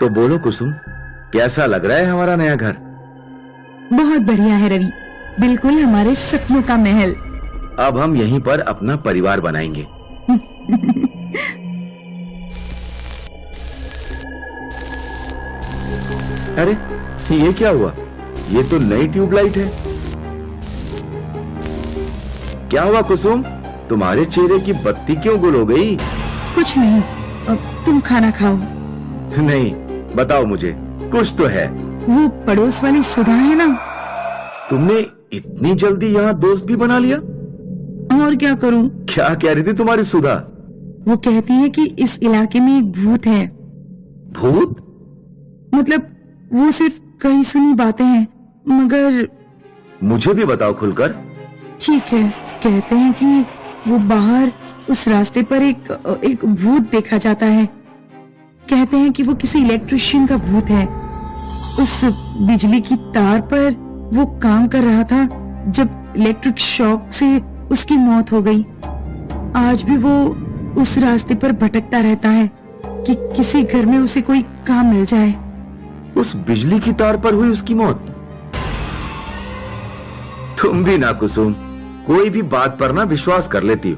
तो बोलो कुसुम, कैसा लग रहा है हमारा नया घर? बहुत बढ़िया है रवि, बिल्कुल हमारे सपनों का महल। अब हम यहीं पर अपना परिवार बनाएंगे। अरे ये क्या हुआ? ये तो नई ट्यूबलाइट है। क्या हुआ कुसुम, तुम्हारे चेहरे की बत्ती क्यों गुल हो गई? कुछ नहीं, अब तुम खाना खाओ। नहीं, बताओ मुझे, कुछ तो है। वो पड़ोस वाली सुधा है ना। तुमने इतनी जल्दी यहाँ दोस्त भी बना लिया? और क्या करूं? क्या कह रही थी तुम्हारी सुधा? वो कहती है कि इस इलाके में एक भूत है। भूत? मतलब वो सिर्फ कही सुनी बातें हैं, मगर मुझे भी बताओ खुलकर। ठीक है, कहते हैं कि वो बाहर उस रास्ते पर एक भूत देखा जाता है। कहते हैं कि वो किसी इलेक्ट्रिशियन का भूत है। उस बिजली की तार पर वो काम कर रहा था जब इलेक्ट्रिक शॉक से उसकी मौत हो गई। आज भी वो उस रास्ते पर भटकता रहता है कि किसी घर में उसे कोई काम मिल जाए। उस बिजली की तार पर हुई उसकी मौत? तुम भी ना कुसुम, कोई भी बात पर ना विश्वास कर लेती हो।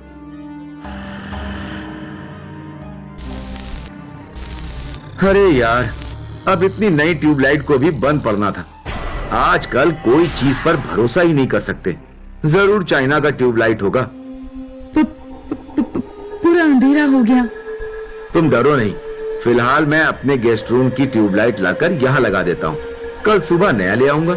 अरे यार, अब इतनी नई ट्यूबलाइट को भी बंद पड़ना था। आजकल कोई चीज पर भरोसा ही नहीं कर सकते। जरूर चाइना का ट्यूबलाइट होगा। पूरा अंधेरा हो गया। तुम डरो नहीं, फिलहाल मैं अपने गेस्ट रूम की ट्यूबलाइट लाकर यहां लगा देता हूं। कल सुबह नया ले आऊंगा।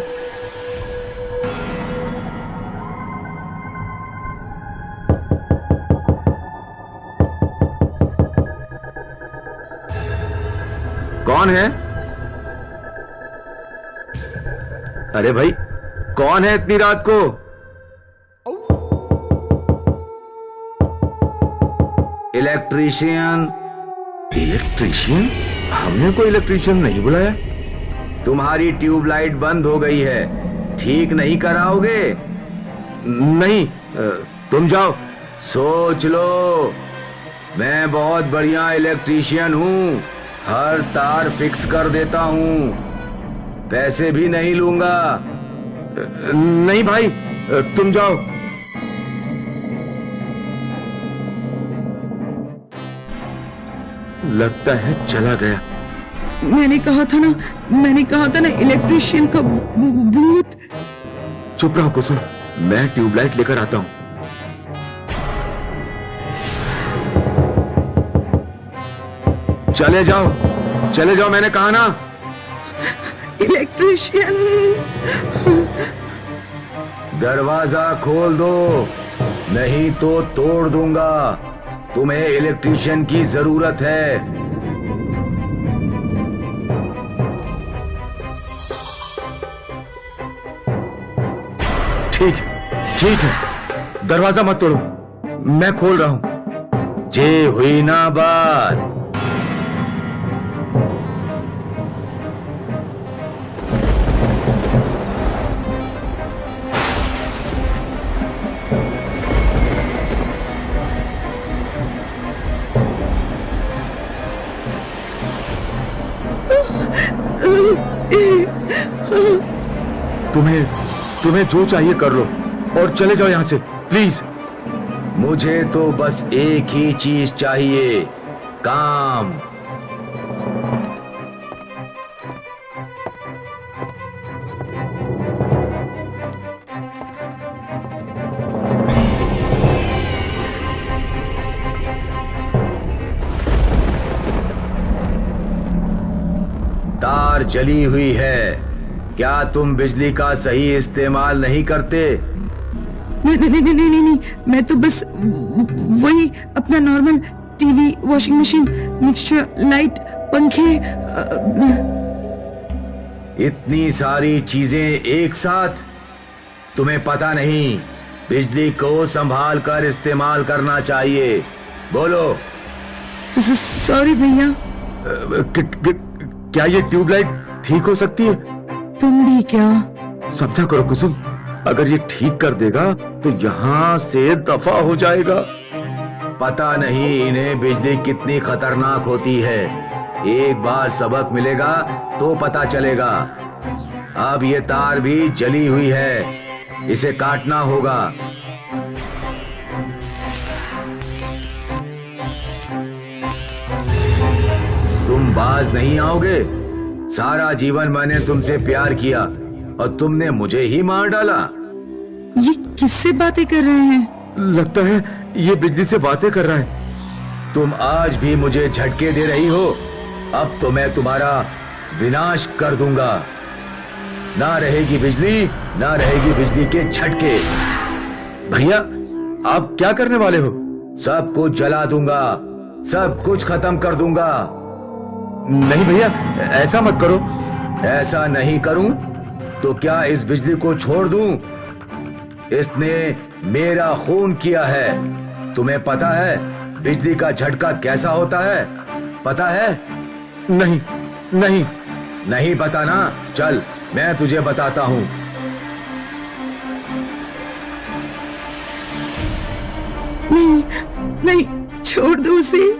कौन है? अरे भाई, कौन है इतनी रात को? इलेक्ट्रीशियन? इलेक्ट्रीशियन? हमने कोई इलेक्ट्रीशियन नहीं बुलाया। तुम्हारी ट्यूबलाइट बंद हो गई है, ठीक नहीं कराओगे? नहीं, तुम जाओ, सोच लो। मैं बहुत बढ़िया इलेक्ट्रीशियन हूं, हर तार फिक्स कर देता हूं, पैसे भी नहीं लूंगा। नहीं भाई, तुम जाओ। लगता है चला गया। मैंने कहा था ना इलेक्ट्रिशियन का भूत। चुप रहो कुसुम, मैं ट्यूबलाइट लेकर आता हूं। चले जाओ, मैंने कहा ना। इलेक्ट्रिशियन, दरवाजा खोल दो, नहीं तो तोड़ दूंगा। तुम्हें इलेक्ट्रिशियन की जरूरत है। ठीक है, दरवाजा मत तोड़ो, मैं खोल रहा हूं। जे हुई ना बात। तुम्हें जो चाहिए कर लो और चले जाओ यहां से, प्लीज। मुझे तो बस एक ही चीज चाहिए, काम। तार जली हुई है, क्या तुम बिजली का सही इस्तेमाल नहीं करते? नहीं, मैं तो बस वही अपना normal TV, washing machine, mixture, light, पंखे। इतनी सारी चीजें एक साथ? तुम्हें पता नहीं, बिजली को संभाल कर इस्तेमाल करना चाहिए। बोलो। सॉरी भैया। क्या ये ट्यूबलाइट ठीक हो सकती है? तुम भी क्या? समझा करो कुसुम, अगर ये ठीक कर देगा तो यहाँ से दफा हो जाएगा। पता नहीं इन्हें बिजली कितनी खतरनाक होती है। एक बार सबक मिलेगा तो पता चलेगा। अब ये तार भी जली हुई है, इसे काटना होगा। तुम बाज नहीं आओगे। सारा जीवन मैंने तुमसे प्यार किया और तुमने मुझे ही मार डाला। ये किससे बातें कर रहे हैं? लगता है ये बिजली से बातें कर रहा है। तुम आज भी मुझे झटके दे रही हो। अब तो मैं तुम्हारा विनाश कर दूंगा। ना रहेगी बिजली, ना रहेगी बिजली के झटके। भैया, आप क्या करने वाले हो? सब कुछ जला दूंगा, सब कुछ खत्म कर दूंगा। नहीं भैया, ऐसा मत करो। ऐसा नहीं करूं तो क्या इस बिजली को छोड़ दूं? इसने मेरा खून किया है। तुम्हें पता है बिजली का झटका कैसा होता है? पता है? नहीं नहीं नहीं पता ना? चल मैं तुझे बताता हूं। नहीं नहीं, छोड़ दो उसे।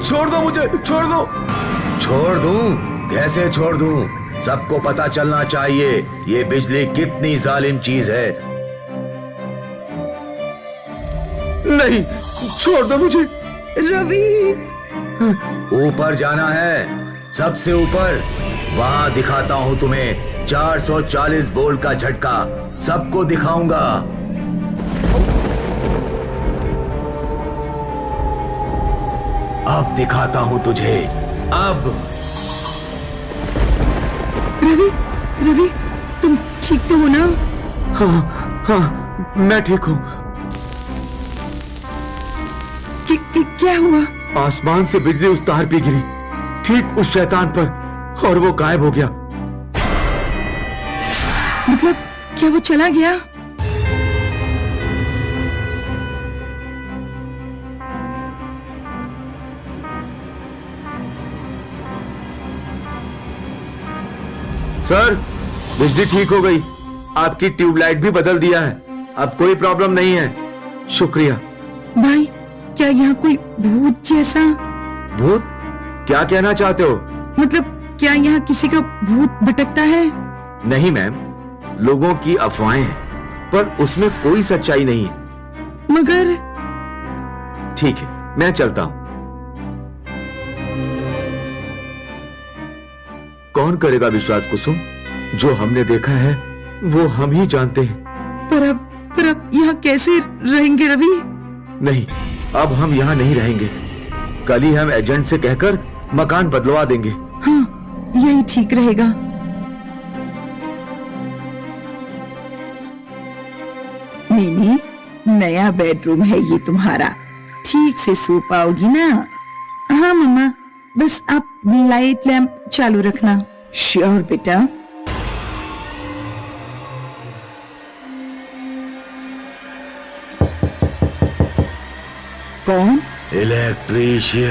छोड़ दो मुझे, छोड़ दो। छोड़ दूं? कैसे छोड़ दूं? सबको पता चलना चाहिए ये बिजली कितनी जालिम चीज है। नहीं, छोड़ दो मुझे। रवि, ऊपर जाना है, सबसे ऊपर। वहां दिखाता हूं तुम्हें 440 वोल्ट का झटका। सबको दिखाऊंगा। अब दिखाता हूं तुझे। अब रवि, रवि, तुम ठीक तो हो ना? हाँ हाँ, मैं ठीक हूं। क्या हुआ? आसमान से बिजली उस तार पे गिरी, ठीक उस शैतान पर, और वो गायब हो गया। मतलब क्या वो चला गया? सर, बिजली ठीक हो गई। आपकी ट्यूबलाइट भी बदल दिया है। अब कोई प्रॉब्लम नहीं है। शुक्रिया। भाई, क्या यहाँ कोई भूत जैसा? भूत? क्या कहना चाहते हो? मतलब क्या यहाँ किसी का भूत भटकता है? नहीं मैम, लोगों की अफवाहें हैं, पर उसमें कोई सच्चाई नहीं है। मगर ठीक है, मैं चलता हूं। कौन करेगा विश्वास कुसुम? जो हमने देखा है वो हम ही जानते हैं। पर अब यहाँ कैसे रहेंगे रवि? नहीं, अब हम यहाँ नहीं रहेंगे। कल ही हम एजेंट से कहकर मकान बदलवा देंगे। हाँ, यही ठीक रहेगा। मैंने नया बेडरूम है ये तुम्हारा, ठीक से सो पाओगी ना? हाँ मम्मा, बस आप लाइट लैंप चालू रखना। श्योर बेटा। कौन? इलेक्ट्रीशियन।